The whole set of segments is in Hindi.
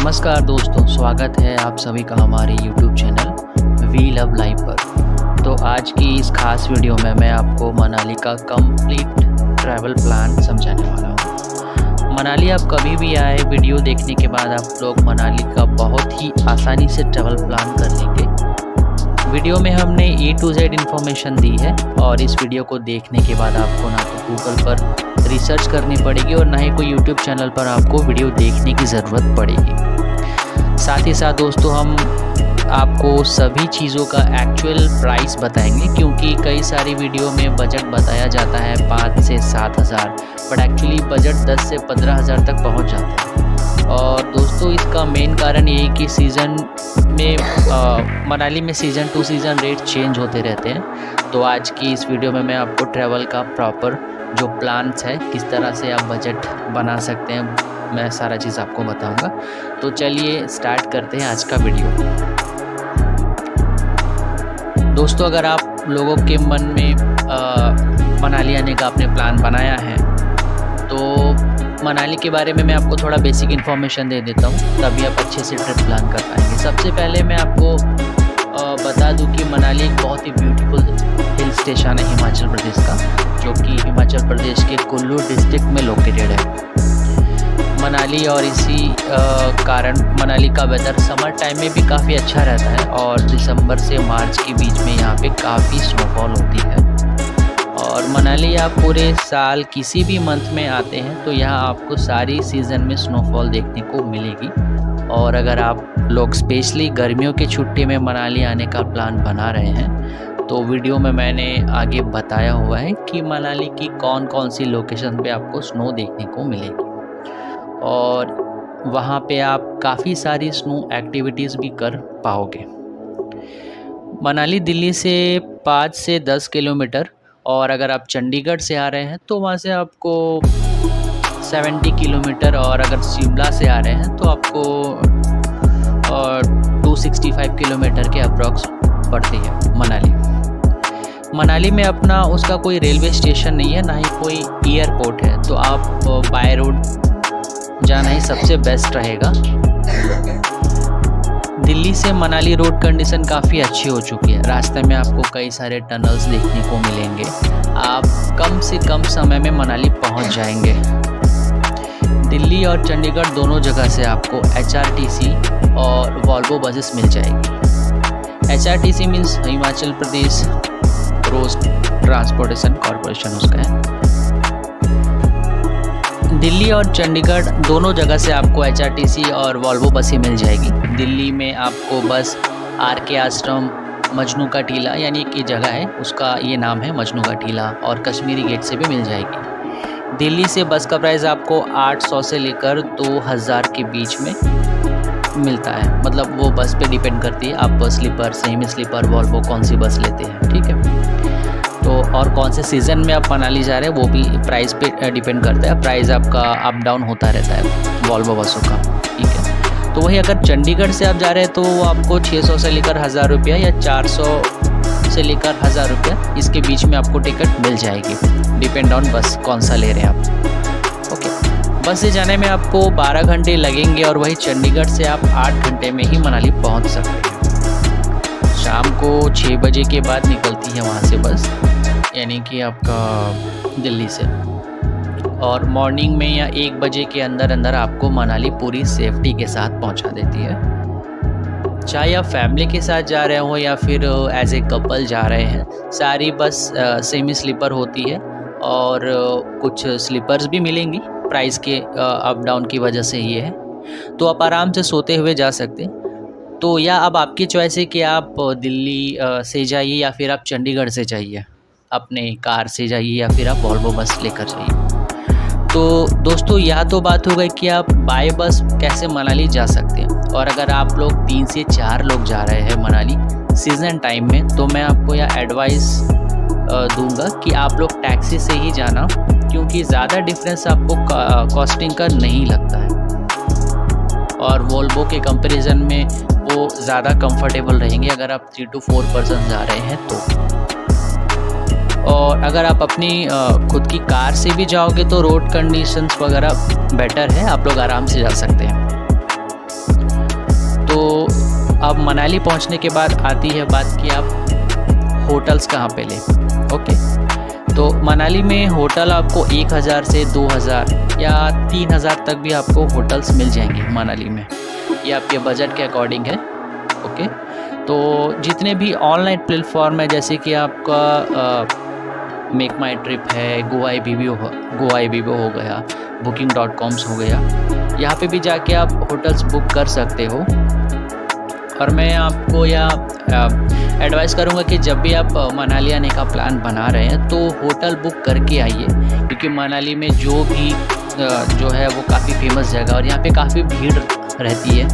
नमस्कार दोस्तों, स्वागत है आप सभी का हमारे YouTube channel we love life पर। तो आज की इस खास वीडियो में मैं आपको मनाली का कंप्लीट ट्रैवल प्लान समझाने वाला हूँ। मनाली आप कभी भी आए, वीडियो देखने के बाद आप लोग मनाली का बहुत ही आसानी से ट्रैवल प्लान कर लेंगे। वीडियो में हमने A to Z इन्फॉर्मेशन दी है और इस वीडियो को देखने के बाद आपको ना तो गूगल पर रिसर्च करनी पड़ेगी और ना ही कोई यूट्यूब चैनल पर आपको वीडियो देखने की ज़रूरत पड़ेगी। साथ ही साथ दोस्तों हम आपको सभी चीज़ों का एक्चुअल प्राइस बताएंगे, क्योंकि कई सारी वीडियो में बजट बताया जाता है 5 से 7 हज़ार, बट एक्चुअली बजट 10 से 15 हज़ार तक पहुंच जाता है। और दोस्तों इसका मेन कारण ये है कि सीज़न में मनाली में season two season rate change होते रहते हैं। तो आज की इस वीडियो में मैं आपको ट्रैवल का प्रॉपर जो प्लान्स है, किस तरह से आप बजट बना सकते हैं, मैं सारा चीज़ आपको बताऊंगा। तो चलिए स्टार्ट करते हैं आज का वीडियो। दोस्तों अगर आप लोगों के मन में मनाली आने का आपने प्लान बनाया है तो मनाली के बारे में मैं आपको थोड़ा बेसिक इन्फॉर्मेशन दे देता हूँ, तभी आप अच्छे से ट्रिप प्लान कर पाएंगे। सबसे पहले मैं आपको बता दूं कि मनाली एक बहुत ही ब्यूटीफुल हिल स्टेशन है हिमाचल प्रदेश का, जो कि हिमाचल प्रदेश के कुल्लू डिस्ट्रिक्ट में लोकेटेड है मनाली। और इसी कारण मनाली का वेदर समर टाइम में भी काफ़ी अच्छा रहता है और दिसंबर से मार्च के बीच में यहाँ पे काफ़ी स्नोफॉल होती है। और मनाली आप पूरे साल किसी भी मंथ में आते हैं तो यहाँ आपको सारी सीज़न में स्नोफॉल देखने को मिलेगी। और अगर आप लोग स्पेशली गर्मियों की छुट्टी में मनाली आने का प्लान बना रहे हैं तो वीडियो में मैंने आगे बताया हुआ है कि मनाली की कौन कौन सी लोकेशन पे आपको स्नो देखने को मिलेगी और वहाँ पे आप काफ़ी सारी स्नो एक्टिविटीज़ भी कर पाओगे। मनाली दिल्ली से 5 से 10 किलोमीटर, और अगर आप चंडीगढ़ से आ रहे हैं तो वहाँ से आपको 70 किलोमीटर, और अगर शिमला से आ रहे हैं तो आपको 265 किलोमीटर के अप्रॉक्स पड़ती है मनाली में अपना उसका कोई रेलवे स्टेशन नहीं है, ना ही कोई एयरपोर्ट है, तो आप बाय रोड जाना ही सबसे बेस्ट रहेगा। दिल्ली से मनाली रोड कंडीशन काफ़ी अच्छी हो चुकी है। रास्ते में आपको कई सारे टनल्स देखने को मिलेंगे। आप कम से कम समय में मनाली पहुंच जाएंगे। दिल्ली और चंडीगढ़ दोनों जगह से आपको HRTC और वॉल्वो बसेस मिल जाएगी। HRTC means Himachal Pradesh road transportation corporation उसका है। दिल्ली और चंडीगढ़ दोनों जगह से आपको HRTC और वॉल्वो बसें मिल जाएगी। दिल्ली में आपको बस RK आश्रम, मजनू का टीला, यानी कि जगह है उसका ये नाम है मजनू का टीला, और कश्मीरी गेट से भी मिल जाएगी। दिल्ली से बस का प्राइस आपको 800 से लेकर 2000 के बीच में मिलता है, मतलब वो बस पे डिपेंड करती है आप स्लीपर, सेमी स्लीपर, वॉल्वो कौन सी बस लेते हैं, ठीक है। तो और कौन से सीज़न में आप मनाली जा रहे हैं वो भी प्राइस पे डिपेंड करता है। प्राइस आपका अप डाउन होता रहता है वॉल्वो बसों का, ठीक है। तो वही अगर चंडीगढ़ से आप जा रहे हैं तो वो आपको 600 से लेकर 1000 रुपया या 400 से लेकर 1000 रुपया इसके बीच में आपको टिकट मिल जाएगी, डिपेंड ऑन बस कौन सा ले रहे हैं आप। ओके, बस से जाने में आपको 12 घंटे लगेंगे और वही चंडीगढ़ से आप 8 घंटे में ही मनाली पहुँच सकते हैं। शाम को 6 बजे के बाद निकलती है वहाँ से बस, यानी कि आपका दिल्ली से, और मॉर्निंग में या 1 बजे के अंदर अंदर आपको मनाली पूरी सेफ्टी के साथ पहुंचा देती है। चाहे आप फैमिली के साथ जा रहे हो या फिर एज ए कपल जा रहे हैं, सारी बस सेमी स्लीपर होती है और कुछ स्लीपर्स भी मिलेंगी। प्राइस के अप डाउन की वजह से ये है, तो आप आराम से सोते हुए जा सकते हैं। तो या अब आपकी चॉइस है कि आप दिल्ली से जाइए या फिर आप चंडीगढ़ से जाइए, अपने कार से जाइए या फिर आप वॉल्वो बस लेकर जाइए। तो दोस्तों यह तो बात हो गई कि आप बाय बस कैसे मनाली जा सकते हैं। और अगर आप लोग 3 से 4 लोग जा रहे हैं मनाली सीज़न टाइम में, तो मैं आपको यह एडवाइस दूंगा कि आप लोग टैक्सी से ही जाना, क्योंकि ज़्यादा डिफरेंस आपको कॉस्टिंग का नहीं लगता है और वॉल्वो के कंपैरिजन में वो ज़्यादा कंफर्टेबल रहेंगे अगर आप 3 to 4 पर्सन जा रहे हैं तो। और अगर आप अपनी खुद की कार से भी जाओगे तो रोड कंडीशंस वगैरह बेटर है, आप लोग आराम से जा सकते हैं। अब मनाली पहुंचने के बाद आती है बात कि आप होटल्स कहाँ पे लें। ओके, तो मनाली में होटल आपको 1000 से 2000 या 3000 तक भी आपको होटल्स मिल जाएंगे मनाली में, ये आपके बजट के अकॉर्डिंग है। ओके, तो जितने भी ऑनलाइन प्लेटफॉर्म है जैसे कि आपका मेक माई ट्रिप है, GoIBbo हो गया, booking.coms हो गया, यहाँ पे भी जाके आप होटल्स बुक कर सकते हो। और मैं आपको एडवाइस करूँगा कि जब भी आप मनाली आने का प्लान बना रहे हैं तो होटल बुक करके आइए, क्योंकि मनाली में जो है वो काफ़ी फेमस जगह और यहाँ पे काफ़ी भीड़ रहती है,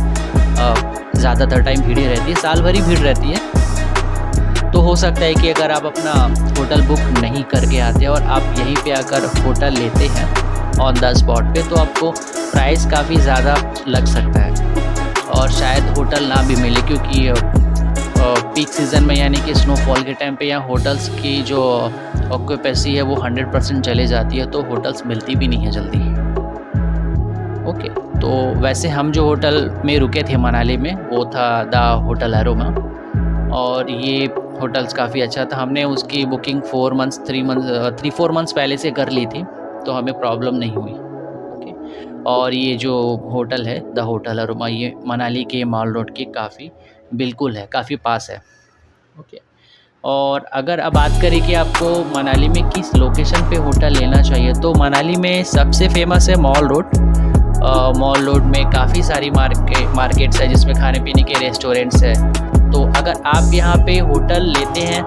ज़्यादातर टाइम भीड़ ही रहती है, साल भर ही भीड़ रहती है। तो हो सकता है कि अगर आप अपना होटल बुक नहीं करके आते और आप यहीं पे आकर होटल लेते हैं ऑन द स्पॉट पे, तो आपको प्राइस काफ़ी ज़्यादा लग सकता है और शायद होटल ना भी मिले, क्योंकि पीक सीज़न में यानी कि स्नोफॉल के टाइम पे यहाँ होटल्स की जो ऑक्यूपेंसी है वो 100% चले जाती है, तो होटल्स मिलती भी नहीं है जल्दी। ओके, तो वैसे हम जो होटल में रुके थे मनाली में वो था द होटल एरोमा, और ये होटल्स काफ़ी अच्छा था। हमने उसकी बुकिंग 3-4 मंथ्स पहले से कर ली थी, तो हमें प्रॉब्लम नहीं हुई। ओके, और ये जो होटल है द होटल एरोमा, ये मनाली के मॉल रोड के काफ़ी पास है। ओके, और अगर अब बात करें कि आपको मनाली में किस लोकेशन पे होटल लेना चाहिए, तो मनाली में सबसे फेमस है मॉल रोड में काफ़ी सारी मार्केट्स है जिसमें खाने पीने के रेस्टोरेंट्स है। तो अगर आप यहाँ पे होटल लेते हैं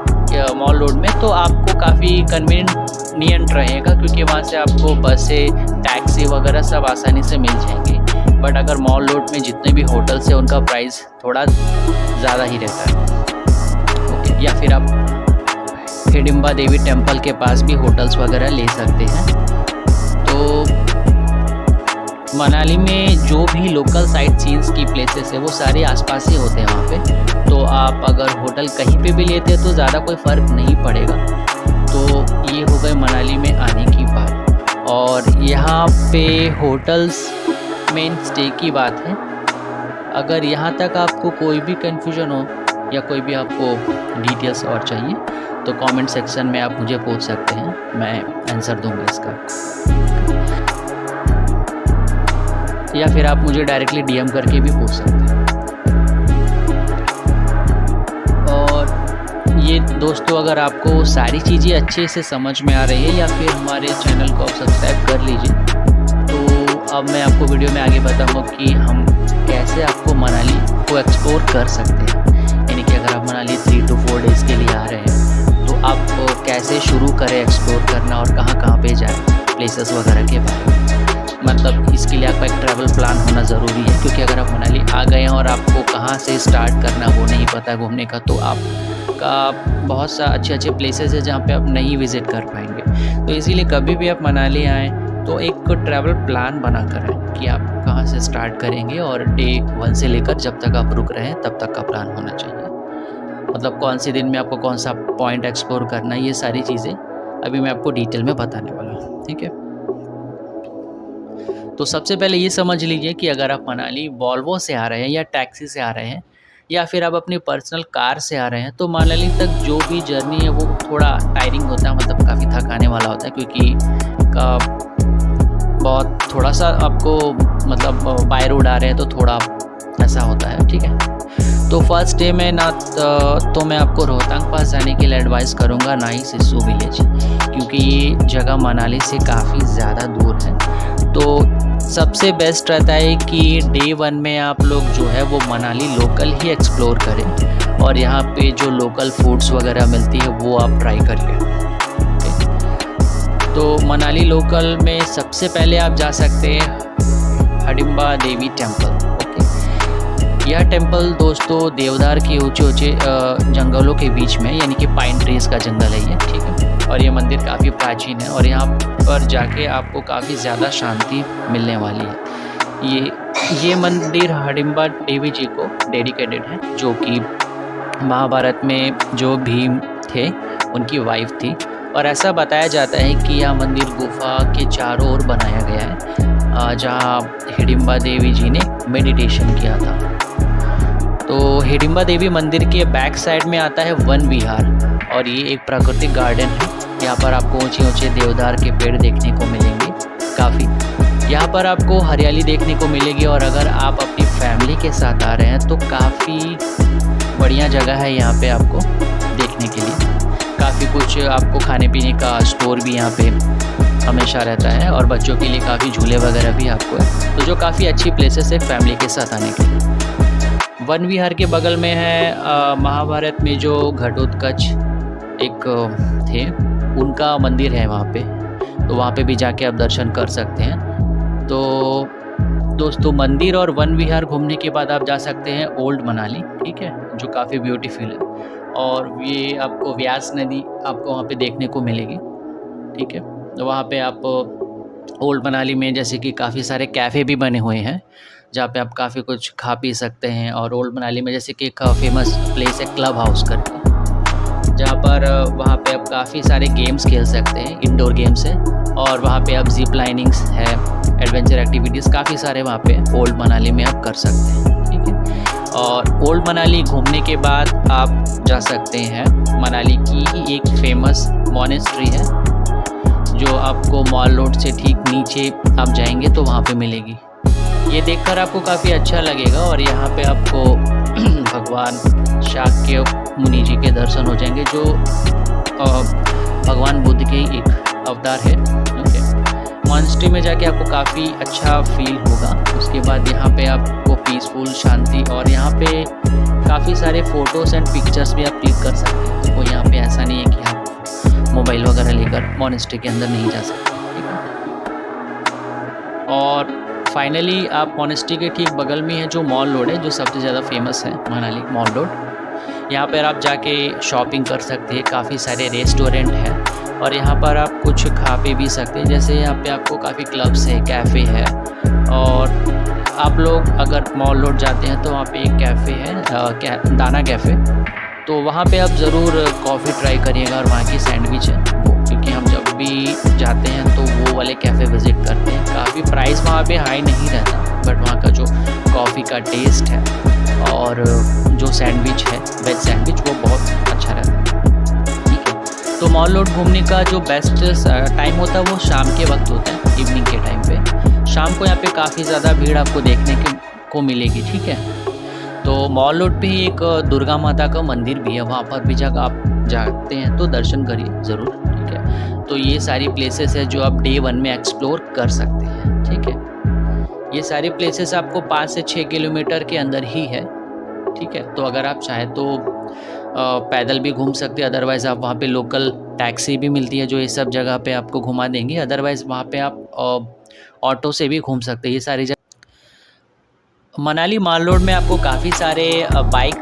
मॉल रोड में तो आपको काफ़ी कन्वीनियंट रहेगा, क्योंकि वहाँ से आपको बसें, टैक्सी वगैरह सब आसानी से मिल जाएंगे। बट अगर मॉल रोड में जितने भी होटल्स हैं उनका प्राइस थोड़ा ज़्यादा ही रहता है। ओके, या फिर आप हिडिंबा देवी टेम्पल के पास भी होटल्स वगैरह ले सकते हैं। तो मनाली में जो भी लोकल साइट सीन्स की प्लेसेस है वो सारे आसपास ही होते हैं वहाँ पे, तो आप अगर होटल कहीं पे भी लेते हैं तो ज़्यादा कोई फ़र्क नहीं पड़ेगा। तो ये हो गए मनाली में आने की बात। और यहाँ पे होटल्स में स्टे की बात है। अगर यहाँ तक आपको कोई भी कन्फ्यूजन हो या कोई भी आपको डिटेल्स और चाहिए तो कमेंट सेक्शन में आप मुझे पूछ सकते हैं, मैं आंसर दूँगा इसका, या फिर आप मुझे डायरेक्टली DM करके भी पूछ सकते हैं। और ये दोस्तों, अगर आपको सारी चीज़ें अच्छे से समझ में आ रही है या फिर हमारे चैनल को आप सब्सक्राइब कर लीजिए, तो अब मैं आपको वीडियो में आगे बताऊंगा कि हम कैसे आपको मनाली को एक्सप्लोर कर सकते हैं। यानी कि अगर आप मनाली 3 to 4 डेज़ के लिए आ रहे हैं तो आप कैसे शुरू करें एक्सप्लोर करना और कहाँ पे जाएँ, प्लेसेस वगैरह के बारे में। मतलब इसके लिए आपका एक ट्रैवल प्लान होना ज़रूरी है, क्योंकि अगर आप मनाली आ गए हैं और आपको कहाँ से स्टार्ट करना वो नहीं पता घूमने का, तो आपका बहुत सा अच्छे प्लेसेस है जहाँ पे आप नहीं विज़िट कर पाएंगे। तो इसीलिए कभी भी आप मनाली आएँ तो एक ट्रैवल प्लान बना कर आएँ कि आप कहाँ से स्टार्ट करेंगे, और डे 1 से लेकर जब तक आप रुक रहे हैं तब तक का प्लान होना चाहिए। मतलब कौन से दिन में आपको कौन सा पॉइंट एक्सप्लोर करना है, ये सारी चीज़ें अभी मैं आपको डिटेल में बताने वाला हूँ। ठीक है, तो सबसे पहले ये समझ लीजिए कि अगर आप मनाली वॉल्वो से आ रहे हैं या टैक्सी से आ रहे हैं या फिर आप अपनी पर्सनल कार से आ रहे हैं, तो मनाली तक जो भी जर्नी है वो थोड़ा टायरिंग होता है, मतलब काफ़ी थकाने वाला होता है, क्योंकि बहुत थोड़ा सा आपको मतलब बाय रोड आ रहे हैं तो थोड़ा ऐसा होता है। ठीक है, तो फर्स्ट डे में ना तो मैं आपको रोहतांग पास जाने के लिए एडवाइस करूँगा, ना ही सिस्सू विलेज, क्योंकि ये जगह मनाली से काफ़ी ज़्यादा दूर है। तो सबसे बेस्ट रहता है कि डे 1 में आप लोग जो है वो मनाली लोकल ही एक्सप्लोर करें और यहाँ पे जो लोकल फूड्स वगैरह मिलती है वो आप ट्राई करिए। तो मनाली लोकल में सबसे पहले आप जा सकते हैं हिडिंबा देवी टेम्पल। यह टेम्पल दोस्तों देवदार के ऊंचे जंगलों के बीच में, यानी कि पाइन ट्रीज का जंगल है ये। ठीक है, और ये मंदिर काफ़ी प्राचीन है और यहाँ पर जाके आपको काफ़ी ज़्यादा शांति मिलने वाली है। ये मंदिर हिडिंबा देवी जी को डेडिकेटेड है, जो कि महाभारत में जो भीम थे उनकी वाइफ थी, और ऐसा बताया जाता है कि यह मंदिर गुफा के चारों ओर बनाया गया है, जहाँ हिडिंबा देवी जी ने मेडिटेशन किया था। तो हिडिंबा देवी मंदिर के बैक साइड में आता है वन विहार और ये एक प्राकृतिक गार्डन है। यहाँ पर आपको ऊंचे ऊंचे देवदार के पेड़ देखने को मिलेंगे काफ़ी। यहाँ पर आपको हरियाली देखने को मिलेगी और अगर आप अपनी फैमिली के साथ आ रहे हैं तो काफ़ी बढ़िया जगह है यहाँ पे आपको देखने के लिए। काफ़ी कुछ आपको खाने पीने का स्टोर भी यहाँ पे हमेशा रहता है और बच्चों के लिए काफ़ी झूले वगैरह भी आपको है, तो जो काफ़ी अच्छी प्लेसेस है फैमिली के साथ आने के लिए। वन विहार के बगल में है महाभारत में जो घटोत्कच एक थे उनका मंदिर है वहाँ पे, तो वहाँ पे भी जाके आप दर्शन कर सकते हैं। तो दोस्तों मंदिर और वन विहार घूमने के बाद आप जा सकते हैं ओल्ड मनाली, ठीक है, जो काफ़ी ब्यूटीफुल है और ये आपको व्यास नदी आपको वहाँ पे देखने को मिलेगी, ठीक है। तो वहाँ पे आप ओल्ड मनाली में जैसे कि काफ़ी सारे कैफ़े भी बने हुए हैं जहाँ पे आप काफ़ी कुछ खा पी सकते हैं। और ओल्ड मनाली में जैसे कि एक फेमस प्लेस है क्लब हाउस करके, जहाँ पर वहाँ पे आप काफ़ी सारे गेम्स खेल सकते हैं, इंडोर गेम्स है और वहाँ पे आप जिप लाइनिंग्स है, एडवेंचर एक्टिविटीज़ काफ़ी सारे वहाँ पे ओल्ड मनाली में आप कर सकते हैं, ठीक है। और ओल्ड मनाली घूमने के बाद आप जा सकते हैं मनाली की ही एक फेमस मॉनेस्ट्री है जो आपको मॉल रोड से ठीक नीचे आप जाएंगे तो वहाँ पे मिलेगी। ये देखकर आपको काफ़ी अच्छा लगेगा और यहाँ पे आपको भगवान शाक्य मुनि जी के दर्शन हो जाएंगे जो भगवान बुद्ध के ही एक अवतार है, ओके। मॉनेस्ट्री में जाके आपको काफ़ी अच्छा फील होगा। उसके बाद यहाँ पे आपको पीसफुल शांति और यहाँ पे काफ़ी सारे फ़ोटोज़ एंड पिक्चर्स भी आप क्लिक कर सकते हैं। तो यहाँ पे ऐसा नहीं है कि आप मोबाइल वगैरह लेकर मॉनेस्ट्री के अंदर नहीं जा सकते, ठीक है। और फाइनली आप मॉनेस्ट्री के ठीक बगल में है जो मॉल रोड है जो सबसे ज़्यादा फेमस है मनाली मॉल रोड। यहाँ पर आप जाके शॉपिंग कर सकते हैं, काफ़ी सारे रेस्टोरेंट हैं और यहाँ पर आप कुछ खा पी भी सकते हैं। जैसे यहाँ पे आपको काफ़ी क्लब्स है, कैफ़े है और आप लोग अगर मॉल रोड जाते हैं तो वहाँ पे एक कैफ़े है दाना कैफ़े, तो वहाँ पे आप ज़रूर कॉफ़ी ट्राई करिएगा और वहाँ की सैंडविच है वो, क्योंकि हम जब भी जाते हैं तो वो वाले कैफ़े विज़िट करते हैं। काफ़ी प्राइस वहाँ पे हाई नहीं रहता बट वहाँ का जो कॉफ़ी का टेस्ट है और जो सैंडविच है वेज सैंडविच वो बहुत अच्छा रहता है, ठीक है। तो मॉल रोड घूमने का जो बेस्ट टाइम होता है वो शाम के वक्त होता है, इवनिंग के टाइम पे। शाम को यहाँ पे काफ़ी ज़्यादा भीड़ आपको देखने को मिलेगी, ठीक है। तो मॉल रोड पे ही एक दुर्गा माता का मंदिर भी है, वहाँ पर भी जब आप जाते हैं तो दर्शन करिए ज़रूर, ठीक है। तो ये सारी प्लेसेस है जो आप डे 1 में एक्सप्लोर कर सकते हैं, ठीक है। ये सारी प्लेसेस आपको 5 से 6 किलोमीटर के अंदर ही है, ठीक है। तो अगर आप चाहें तो पैदल भी घूम सकते हैं, अदरवाइज़ आप वहाँ पे लोकल टैक्सी भी मिलती है जो ये सब जगह पे आपको घुमा देंगे। अदरवाइज़ वहाँ पे आप ऑटो से भी घूम सकते हैं। ये सारी मनाली मॉल रोड में आपको काफ़ी सारे बाइक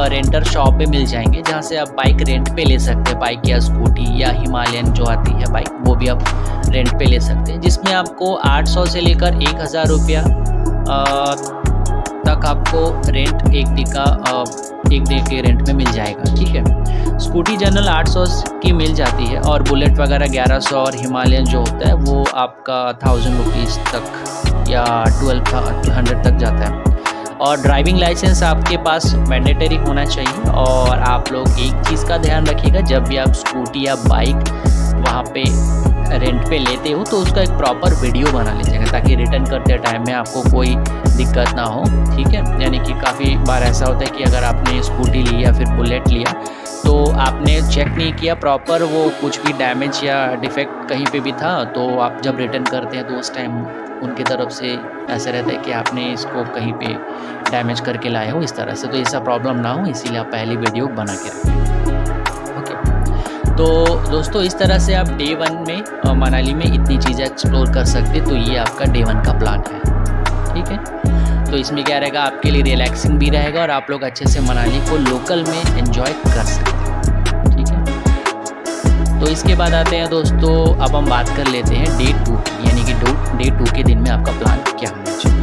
रेंटर शॉप पे मिल जाएंगे जहाँ से आप बाइक रेंट पे ले सकते हैं, बाइक या स्कूटी या हिमालयन जो आती है बाइक वो भी आप रेंट पे ले सकते हैं, जिसमें आपको 800 से लेकर 1000 रुपया तक आपको रेंट एक डे के रेंट में मिल जाएगा, ठीक है। स्कूटी जनरल 800 की मिल जाती है और बुलेट वगैरह 1100 और हिमालयन जो होता है वो आपका 1000 रुपीज़ तक या 1200 तक जाता है। और ड्राइविंग लाइसेंस आपके पास मैंडेटरी होना चाहिए। और आप लोग एक चीज़ का ध्यान रखिएगा, जब भी आप स्कूटी या बाइक वहाँ पे रेंट पे लेते हो तो उसका एक प्रॉपर वीडियो बना लीजिएगा ताकि रिटर्न करते टाइम में आपको कोई दिक्कत ना हो, ठीक है। यानी कि काफ़ी बार ऐसा होता है कि अगर आपने स्कूटी ली या फिर बुलेट लिया तो आपने चेक नहीं किया प्रॉपर, वो कुछ भी डैमेज या डिफेक्ट कहीं पे भी था, तो आप जब रिटर्न करते हैं तो उस टाइम उनकी तरफ से ऐसा रहता है कि आपने इसको कहीं पे डैमेज करके लाए हो इस तरह से, तो ऐसा प्रॉब्लम ना हो इसीलिए आप पहली वीडियो बना के रखें, ओके। तो दोस्तों इस तरह से आप डे 1 में मनाली में इतनी चीज़ें एक्सप्लोर कर सकते, तो ये आपका डे 1 का प्लान है, ठीक है। तो इसमें क्या रहेगा, आपके लिए रिलैक्सिंग भी रहेगा और आप लोग अच्छे से मनाली को लोकल में एंजॉय कर सकते हैं, ठीक है। तो इसके बाद आते हैं दोस्तों, अब हम बात कर लेते हैं डे 2 यानी कि डे 2 के दिन में आपका प्लान क्या होना चाहिए।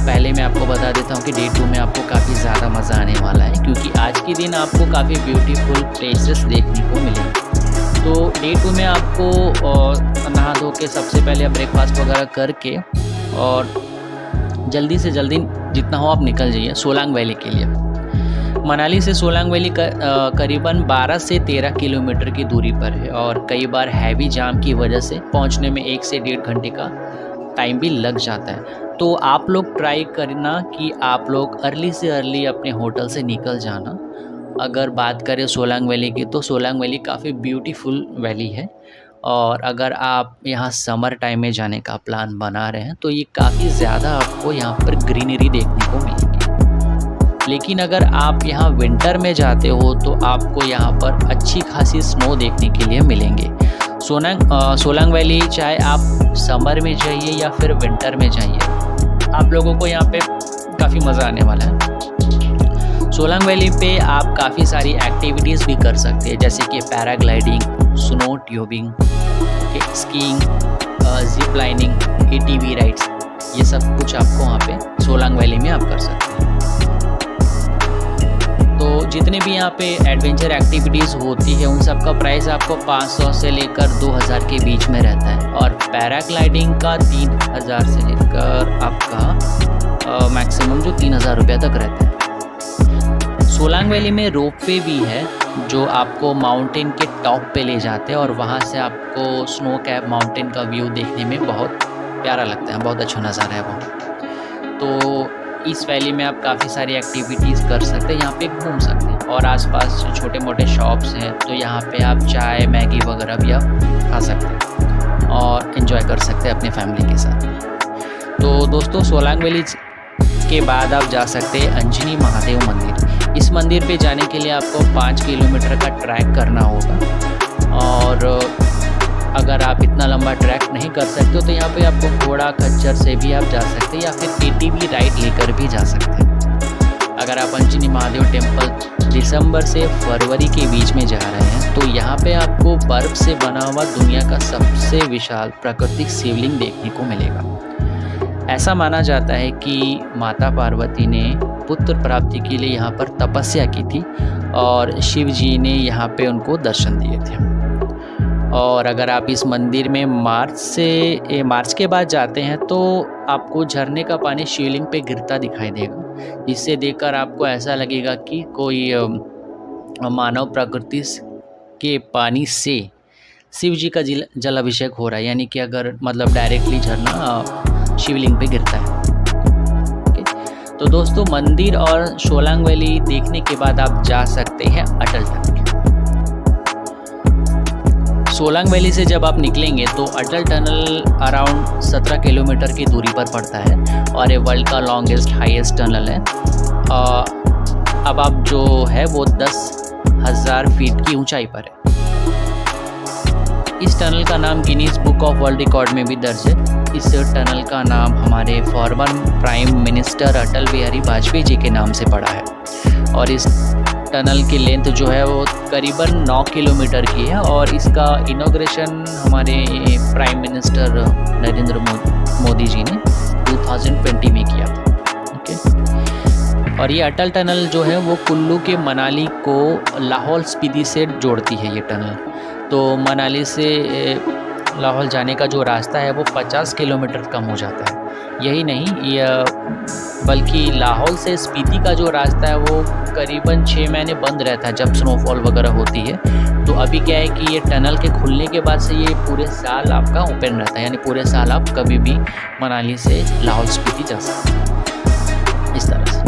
पहले मैं आपको बता देता हूँ कि डे 2 में आपको काफ़ी ज़्यादा मज़ा आने वाला है, क्योंकि आज के दिन आपको काफ़ी ब्यूटीफुल प्लेसेस देखने को मिलेंगे। तो डे 2 में आपको नहा धो के सबसे पहले ब्रेकफास्ट वगैरह करके और जल्दी से जल्दी जितना हो आप निकल जाइए सोलांग वैली के लिए। मनाली से सोलांग वैली करीबन 12 से 13 किलोमीटर की दूरी पर है और कई बार हैवी जाम की वजह से पहुंचने में 1 से 1.5 घंटे का टाइम भी लग जाता है। तो आप लोग ट्राई करना कि आप लोग अर्ली से अर्ली अपने होटल से निकल जाना। अगर बात करें सोलांग वैली की, तो सोलांग वैली काफ़ी ब्यूटीफुल वैली है और अगर आप यहाँ समर टाइम में जाने का प्लान बना रहे हैं तो ये काफ़ी ज़्यादा आपको यहाँ पर ग्रीनरी देखने को मिलेगी। लेकिन अगर आप यहाँ विंटर में जाते हो तो आपको यहाँ पर अच्छी खासी स्नो देखने के लिए मिलेंगे। सोलांग वैली चाहे आप समर में जाइए या फिर विंटर में जाइए, आप लोगों को यहाँ पे काफ़ी मज़ा आने वाला है। सोलांग वैली पे आप काफ़ी सारी एक्टिविटीज़ भी कर सकते हैं, जैसे कि paragliding, snow tubing, skiing, zip lining, ATV rides, ये सब कुछ आपको वहाँ पे सोलांग वैली में आप कर सकते हैं। तो जितने भी यहाँ पे एडवेंचर एक्टिविटीज़ होती है उन सब का प्राइस आपको 500 से लेकर 2000 के बीच में रहता है और पैराग्लाइडिंग का 3000 से लेकर आपका मैक्सिमम जो 3000 रुपये तक रहता है। सोलांग वैली में रोपवे भी है जो आपको माउंटेन के टॉप पे ले जाते हैं और वहाँ से आपको स्नो कैप माउंटेन का व्यू देखने में बहुत प्यारा लगता है, बहुत अच्छा नज़ारा है वो। तो इस वैली में आप काफ़ी सारी एक्टिविटीज़ कर सकते हैं, यहाँ पे घूम सकते हैं और आसपास जो छोटे मोटे शॉप्स हैं तो यहाँ पे आप चाय मैगी वगैरह भी आप खा सकते हैं और इन्जॉय कर सकते हैं अपने फैमिली के साथ। तो दोस्तों सोलांग वैली के बाद आप जा सकते हैं अंजनी महादेव मंदिर। इस मंदिर पे जाने के लिए आपको 5 किलोमीटर का ट्रैक करना होगा और अगर आप इतना लंबा ट्रैक नहीं कर सकते हो तो यहाँ पे आपको घोड़ा खच्चर से भी आप जा सकते हैं या फिर ATV राइड लेकर भी जा सकते हैं। अगर आप अंजनी महादेव टेम्पल दिसंबर से फरवरी के बीच में जा रहे हैं तो यहाँ पे आपको बर्फ़ से बना हुआ दुनिया का सबसे विशाल प्राकृतिक शिवलिंग देखने को मिलेगा। ऐसा माना जाता है कि माता पार्वती ने पुत्र प्राप्ति के लिए यहाँ पर तपस्या की थी और शिव जी ने यहाँ पे उनको दर्शन दिए थे। और अगर आप इस मंदिर में मार्च के बाद जाते हैं तो आपको झरने का पानी शिवलिंग पे गिरता दिखाई देगा, जिससे देखकर आपको ऐसा लगेगा कि कोई मानव प्रकृति के पानी से शिव जी का जलाभिषेक हो रहा है, यानी कि अगर मतलब डायरेक्टली झरना शिवलिंग पे गिरता है। तो दोस्तों मंदिर और सोलांग वैली देखने के बाद आप जा सकते हैं अटल टनल। सोलांग वैली से जब आप निकलेंगे तो अटल टनल अराउंड 17 किलोमीटर की दूरी पर पड़ता है और ये वर्ल्ड का लॉन्गेस्ट हाईएस्ट टनल है। अब आप जो है वो 10,000 फीट की ऊंचाई पर है। इस टनल का नाम Guinness book of world record में भी दर्ज है। इस टनल का नाम हमारे former prime minister Atal Bihari Vajpayee ji के नाम से पड़ा है और इस टनल की लेंथ जो है वो करीबन 9 किलोमीटर की है और इसका इनॉग्रेशन हमारे प्राइम मिनिस्टर नरेंद्र मोदी जी ने 2020 में किया था। ओके, और ये अटल टनल जो है वो कुल्लू के मनाली को लाहौल स्पीति से जोड़ती है ये टनल। तो मनाली से लाहौल जाने का जो रास्ता है वो 50 किलोमीटर कम हो जाता है। यही नहीं बल्कि लाहौल से स्पीति का जो रास्ता है वो करीबन 6 महीने बंद रहता है जब स्नोफॉल वगैरह होती है। तो अभी क्या है कि ये टनल के खुलने के बाद से ये पूरे साल आपका ओपन रहता है, यानी पूरे साल आप कभी भी मनाली से लाहौल स्पीति जा सकते हैं। इस तरह से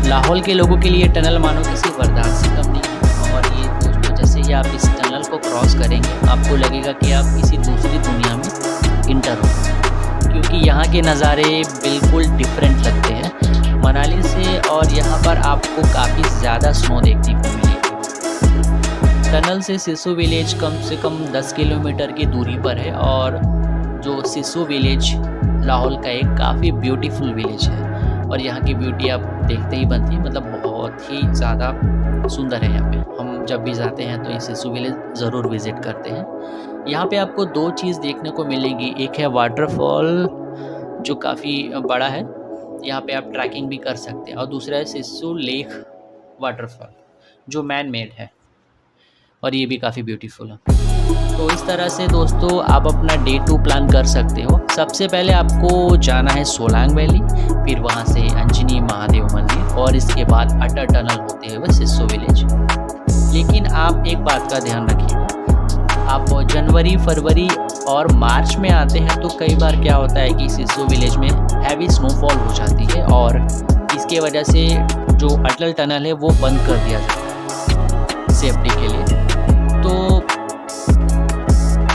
लाहौल के लोगों के लिए टनल मानो किसी वरदान से कम नहीं है। और ये दोस्तों जैसे ही आप इस टनल को क्रॉस करेंगे आपको लगेगा कि आप किसी दूसरी दुनिया में इंटर हो, क्योंकि यहाँ के नज़ारे बिल्कुल डिफरेंट लगते हैं मनाली से और यहाँ पर आपको काफ़ी ज़्यादा स्नो देखने को मिलेगी। टनल से सिसु विलेज कम से कम 10 किलोमीटर की दूरी पर है और जो सिसु विलेज लाहौल का एक काफ़ी ब्यूटीफुल विलेज है और यहाँ की ब्यूटी आप देखते ही बनती है, मतलब बहुत ही ज़्यादा सुंदर है। यहाँ पे हम जब भी जाते हैं तो ये सिसु विलेज ज़रूर विज़िट करते हैं। यहाँ पे आपको 2 चीज़ देखने को मिलेगी, एक है वाटरफॉल जो काफ़ी बड़ा है, यहाँ पे आप ट्रैकिंग भी कर सकते हैं, और दूसरा है सिसु लेक वाटरफॉल जो मैन मेड है और ये भी काफ़ी ब्यूटीफुल है। तो इस तरह से दोस्तों आप अपना डे 2 प्लान कर सकते हो। सबसे पहले आपको जाना है सोलांग वैली, फिर वहाँ से अंजनी महादेव मंदिर और इसके बाद अटल टनल होते हुए सिस्सू विलेज। लेकिन आप एक बात का ध्यान रखिएगा, आप जनवरी, फरवरी और मार्च में आते हैं तो कई बार क्या होता है कि सिस्सू विलेज में हैवी स्नोफॉल हो जाती है और इसके वजह से जो अटल टनल है वो बंद कर दिया जाता है सेफ्टी के लिए। तो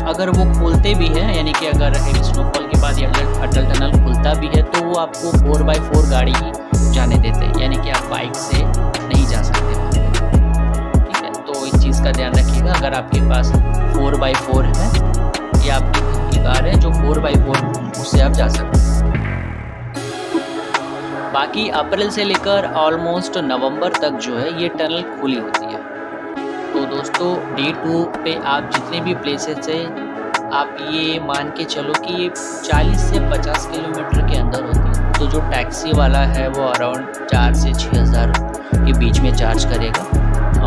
अगर वो खोलते भी हैं, यानी कि अगर हैवी स्नोफॉल के बाद ये अटल टनल खुलता भी है तो वो आपको 4x4 गाड़ी ही जाने देते हैं, यानी कि आप बाइक से नहीं जा सकते। ठीक है, तो इस चीज़ का ध्यान रखिएगा। अगर आपके पास 4x4 है या आपकी खुद की कार है जो 4x4 उससे आप जा सकते हैं। बाकी अप्रैल से लेकर ऑलमोस्ट नवंबर तक जो है ये टनल खुली होती है। तो दोस्तों डे 2 पे आप जितने भी प्लेसेस है आप ये मान के चलो कि ये 40 से 50 किलोमीटर के अंदर होती है। तो जो टैक्सी वाला है वो अराउंड 4 से 6 हज़ार के बीच में चार्ज करेगा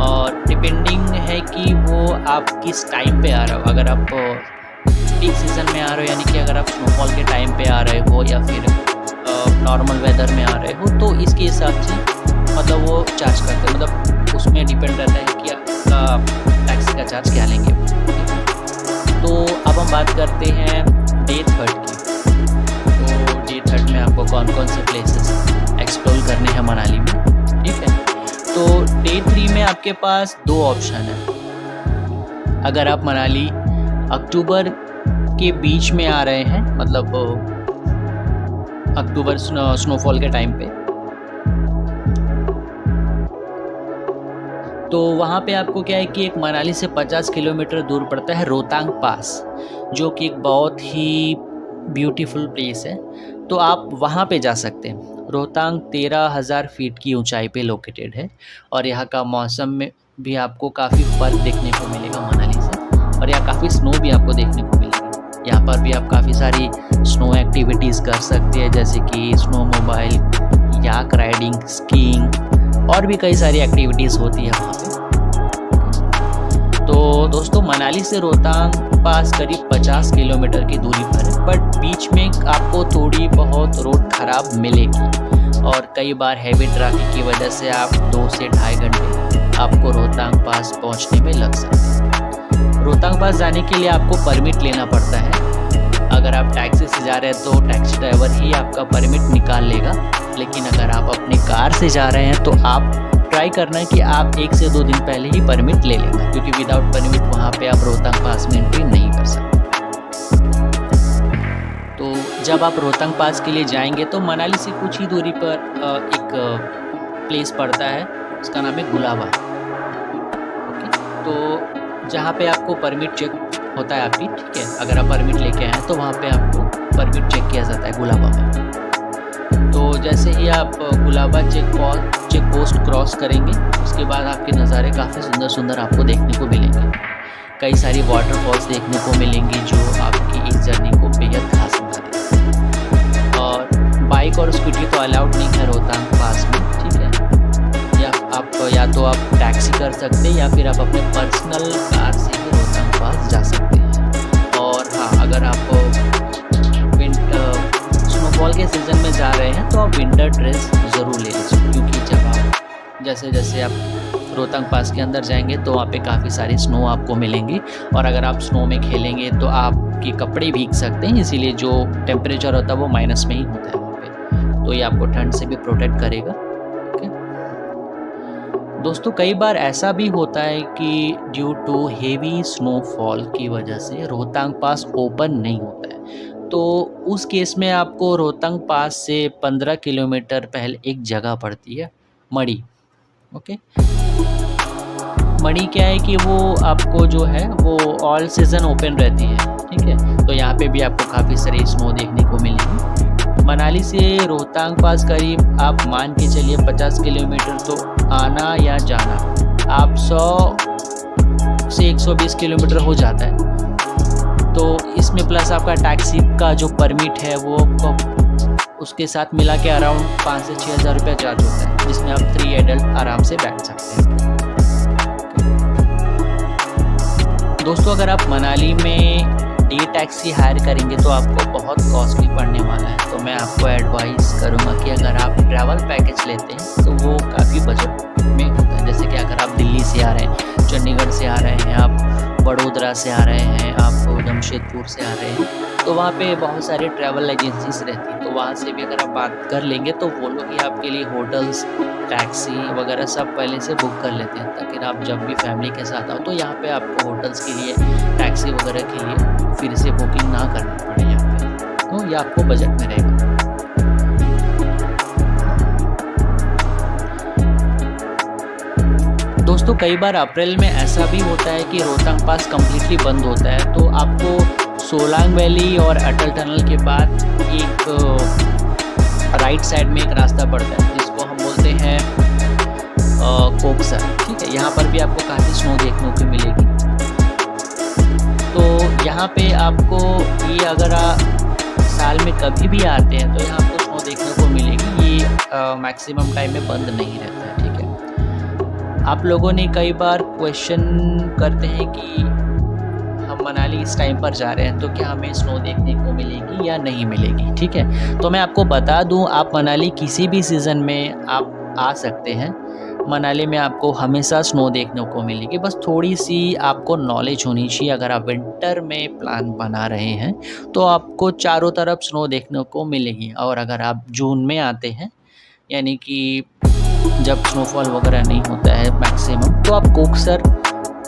और डिपेंडिंग है कि वो आप किस टाइम पे आ रहे हो। अगर आप पीक सीज़न में आ रहे हो, यानी कि अगर आप स्नोफॉल के टाइम पे आ रहे हो या फिर नॉर्मल वेदर में आ रहे हो तो इसके हिसाब से मतलब वो चार्ज करते हैं। मतलब उसमें डिपेंड रहता है कि आपका टैक्सी का चार्ज क्या लेंगे। तो अब हम बात करते हैं डे 3 की। तो डे 3 में आपको कौन कौन से प्लेसेस एक्सप्लोर करने हैं मनाली में, ठीक है। तो डे 3 में आपके पास 2 ऑप्शन है। अगर आप मनाली अक्टूबर के बीच में आ रहे हैं, मतलब अक्टूबर स्नोफॉल के टाइम पे, तो वहाँ पे आपको क्या है कि एक मनाली से 50 किलोमीटर दूर पड़ता है रोहतांग पास, जो कि एक बहुत ही ब्यूटीफुल प्लेस है। तो आप वहाँ पे जा सकते हैं। रोहतांग 13,000 फीट की ऊंचाई पे लोकेटेड है और यहाँ का मौसम में भी आपको काफ़ी फ़र्क देखने को मिलेगा मनाली से, और यहाँ काफ़ी स्नो भी आपको देखने को मिलेगी। यहाँ पर भी आप काफ़ी सारी स्नो एक्टिविटीज़ कर सकते हैं, जैसे कि स्नो मोबाइल, याक राइडिंग, स्कीइंग और भी कई सारी एक्टिविटीज़ होती है वहाँ पे। तो दोस्तों मनाली से रोहतांग पास करीब 50 किलोमीटर की दूरी पर है, बट बीच में आपको थोड़ी बहुत रोड ख़राब मिलेगी और कई बार हैवी ट्रैफिक की वजह से आप 2 से 2.5 घंटे आपको रोहतांग पास पहुँचने में लग सकते हैं। रोहतांग पास जाने के लिए आपको परमिट लेना पड़ता है। अगर आप टैक्सी से जा रहे हैं तो टैक्सी ड्राइवर ही आपका परमिट निकाल लेगा, लेकिन अगर आप अपनी कार से जा रहे हैं तो आप ट्राई करना है कि आप 1 से 2 दिन पहले ही परमिट ले लेना, क्योंकि विदाउट परमिट वहाँ पे आप रोहतांग पास में एंट्री नहीं कर सकते। तो जब आप रोहतांग पास के लिए जाएंगे तो मनाली से कुछ ही दूरी पर एक प्लेस पड़ता है, उसका नाम है गुलाबा। ओके, तो जहाँ पे आपको परमिट चेक होता है आपकी, ठीक है, अगर आप परमिट लेके आए तो वहाँ पे आपको परमिट चेक किया जाता है गुलाबा में। तो जैसे ही आप गुलाबा चेक पोस्ट क्रॉस करेंगे उसके बाद आपके नज़ारे काफ़ी सुंदर सुंदर आपको देखने को मिलेंगे। कई सारी वाटरफॉल्स देखने को मिलेंगी जो आपकी इस जर्नी को बेहद खास बना देंगे। और बाइक और स्कूटी तो अलाउड नहीं है रोहतांग पास में, ठीक है। या तो आप टैक्सी कर सकते हैं या फिर आप अपने पर्सनल कार से ही रोहतांग पास जा सकते हैं। और हाँ, अगर आप स्नोफॉल के सीज़न में जा रहे हैं तो आप विंटर ड्रेस ज़रूर ले लीजिए, क्योंकि जब आप जैसे आप रोहतांग पास के अंदर जाएंगे तो वहाँ पे काफ़ी सारी स्नो आपको मिलेंगी और अगर आप स्नो में खेलेंगे तो आपके कपड़े भीग सकते हैं, इसीलिए जो टेम्परेचर होता है वो माइनस में ही होता है वहाँ पे, तो ये आपको ठंड से भी प्रोटेक्ट करेगा। ओके दोस्तों, कई बार ऐसा भी होता है कि ड्यू टू हेवी स्नोफॉल की वजह से रोहतांग पास ओपन नहीं होता है, तो उस केस में आपको रोहतांग पास से 15 किलोमीटर पहले एक जगह पड़ती है मड़ी। ओके, मड़ी क्या है कि वो आपको जो है वो ऑल सीज़न ओपन रहती है, ठीक है। तो यहाँ पे भी आपको काफ़ी सारे स्नो देखने को मिलेंगे। मनाली से रोहतांग पास करीब आप मान के चलिए 50 किलोमीटर, तो आना या जाना आप 100 से 120 किलोमीटर हो जाता है। तो इसमें प्लस आपका टैक्सी का जो परमिट है वो उसके साथ मिला के अराउंड 5 से 6 हज़ार रुपये चार्ज होता है, जिसमें आप 3 एडल्ट आराम से बैठ सकते हैं। दोस्तों अगर आप मनाली में डे टैक्सी हायर करेंगे तो आपको बहुत कॉस्टली पड़ने वाला है। तो मैं आपको एडवाइस करूँगा कि अगर आप ट्रैवल पैकेज लेते हैं तो वो काफ़ी बजट में होता है। जैसे कि अगर आप दिल्ली से आ रहे हैं, चंडीगढ़ से आ रहे हैं, आप बड़ोदरा से आ रहे हैं, आप जमशेदपुर से आ रहे हैं, तो वहाँ पे बहुत सारी ट्रैवल एजेंसीज रहती हैं। तो वहाँ से भी अगर आप बात कर लेंगे तो वो लोग ही आपके लिए होटल्स, टैक्सी वगैरह सब पहले से बुक कर लेते हैं, ताकि आप जब भी फैमिली के साथ आओ तो यहाँ पे आपको होटल्स के लिए, टैक्सी वगैरह के लिए फिर से बुकिंग ना करना पड़े यहाँ पे। तो ये आपको बजट में रहेगा। दोस्तों कई बार अप्रैल में ऐसा भी होता है कि रोहतांग पास कम्प्लीटली बंद होता है, तो आपको सोलांग वैली और अटल टनल के बाद एक राइट साइड में एक रास्ता पड़ता है जिसको हम बोलते हैं कोकसर। ठीक है, यहाँ पर भी आपको काफ़ी स्नो देखने को मिलेगी। तो यहाँ पे आपको ये अगर साल में कभी भी आते हैं तो यहाँ आपको स्नो देखने को मिलेगी। ये मैक्सिमम टाइम में बंद नहीं रहता है। ठीक है, आप लोगों ने कई बार क्वेश्चन करते हैं कि हम मनाली इस टाइम पर जा रहे हैं तो क्या हमें स्नो देखने को मिलेगी या नहीं मिलेगी। ठीक है, तो मैं आपको बता दूं, आप मनाली किसी भी सीज़न में आप आ सकते हैं। मनाली में आपको हमेशा स्नो देखने को मिलेगी, बस थोड़ी सी आपको नॉलेज होनी चाहिए। अगर आप विंटर में प्लान बना रहे हैं तो आपको चारों तरफ स्नो देखने को मिलेगी। और अगर आप जून में आते हैं, यानी कि जब स्नोफॉल वगैरह नहीं होता है मैक्सिमम, तो आप कोकसर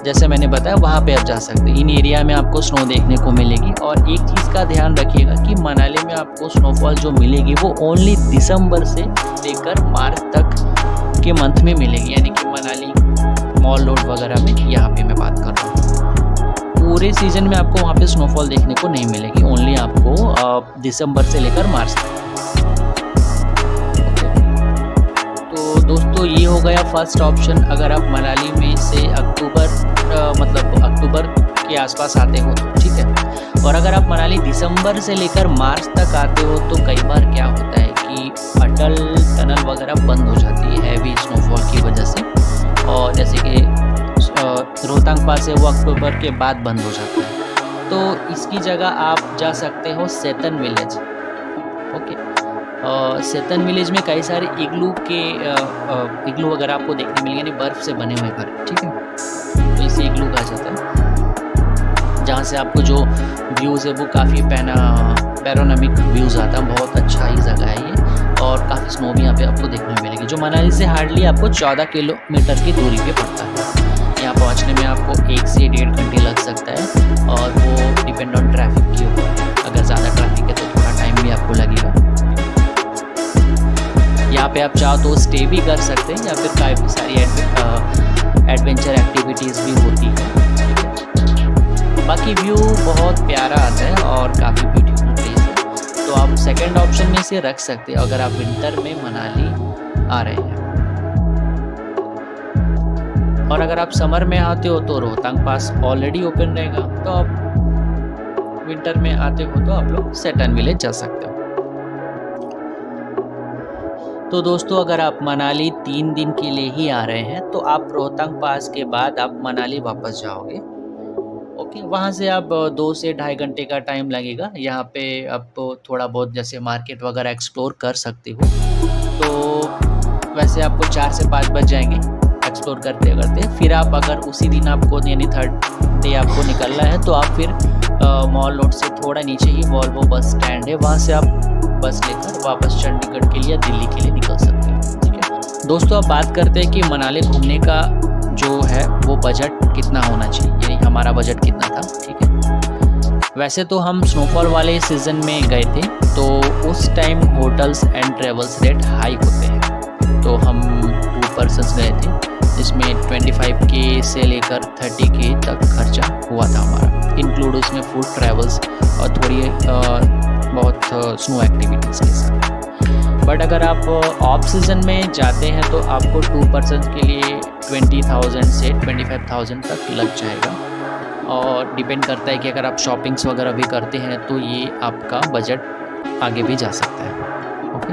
जैसे मैंने बताया वहाँ पे आप जा सकते हैं। इन एरिया में आपको स्नो देखने को मिलेगी। और एक चीज़ का ध्यान रखिएगा कि मनाली में आपको स्नोफॉल जो मिलेगी वो ओनली दिसंबर से लेकर मार्च तक के मंथ में मिलेगी, यानी कि मनाली मॉल रोड वगैरह में, यहाँ पे मैं बात कर रहा हूँ। पूरे सीजन में आपको वहाँ पे स्नोफॉल देखने को नहीं मिलेगी, ओनली आपको दिसंबर से लेकर मार्च तक। तो दोस्तों ये हो गया फर्स्ट ऑप्शन। अगर आप मनाली में से अक्टूबर के आसपास आते हो तो ठीक है। और अगर आप मनाली दिसंबर से लेकर मार्च तक आते हो तो कई बार क्या होता है कि अटल टनल वगैरह बंद हो जाती है हैवी स्नोफॉल की वजह से, और जैसे कि रोहतांग पास है वो अक्टूबर के बाद बंद हो जाता है। तो इसकी जगह आप जा सकते हो सेतन विलेज। ओके, सेतन विलेज में कई सारे इग्लू वगैरह आपको देखने मिलेंगे, यानी बर्फ़ से बने हुए घर। ठीक है, तो इसे इग्लू कहा जाता है, जहाँ से आपको जो व्यूज़ है वो काफ़ी पैनोरामिक व्यूज़ आता है। बहुत अच्छा ही जगह है ये, और काफ़ी स्नो भी यहाँ पे आपको देखने को मिलेगी, जो मनाली से हार्डली आपको 14 किलोमीटर की दूरी पे पड़ता है। यहाँ पहुँचने में आपको 1 से 1.5 घंटे लग सकता है, और वो डिपेंड ऑन ट्रैफिक के ऊपर। अगर ज़्यादा ट्रैफिक है तो थोड़ा टाइम भी आपको लगेगा। यहाँ पे आप चाहो तो स्टे भी कर सकते हैं, या फिर काफ़ी सारी एडवेंचर एक्टिविटीज़ भी होती है। बाकी व्यू बहुत प्यारा आता है और काफ़ी ब्यूटीफुल प्लेस है, तो आप सेकंड ऑप्शन में से रख सकते हैं अगर आप विंटर में मनाली आ रहे हैं। और अगर आप समर में आते हो तो रोहतांग पास ऑलरेडी ओपन रहेगा, तो आप विंटर में आते हो तो आप लोग सेतन विलेज जा सकते हो। तो दोस्तों अगर आप मनाली 3 दिन के लिए ही आ रहे हैं तो आप रोहतांग पास के बाद आप मनाली वापस जाओगे। ओके, वहाँ से आप 2 से 2.5 घंटे का टाइम लगेगा। यहाँ पे आप थोड़ा बहुत जैसे मार्केट वगैरह एक्सप्लोर कर सकते हो। तो वैसे आपको 4 से 5 बज जाएंगे एक्सप्लोर करते करते। फिर आप अगर उसी दिन आपको यानी थर्ड डे आपको निकलना है तो आप फिर मॉल रोड से थोड़ा नीचे ही वॉल्वो बस स्टैंड है, वहाँ से आप बस लेकर वापस चंडीगढ़ के लिए, दिल्ली के लिए निकल सकते हैं। ठीक है दोस्तों, अब बात करते हैं कि मनाली घूमने का जो है वो बजट कितना होना चाहिए, यानी हमारा बजट कितना था। ठीक है, वैसे तो हम स्नोफॉल वाले सीज़न में गए थे, तो उस time hotels and travels rate high होते हैं। तो हम 2 पर्सन्स गए थे, जिसमें 25K से लेकर 30K तक खर्चा हुआ था हमारा, इंक्लूड उसमें फूड, ट्रैवल्स और थोड़ी बहुत स्नो एक्टिविटीज़ के साथ। बट अगर आप ऑफ सीज़न में जाते हैं तो आपको 2 पर्सन के लिए 20,000 से 25,000 तक लग जाएगा। और डिपेंड करता है कि अगर आप शॉपिंग्स वगैरह भी करते हैं तो ये आपका बजट आगे भी जा सकता है।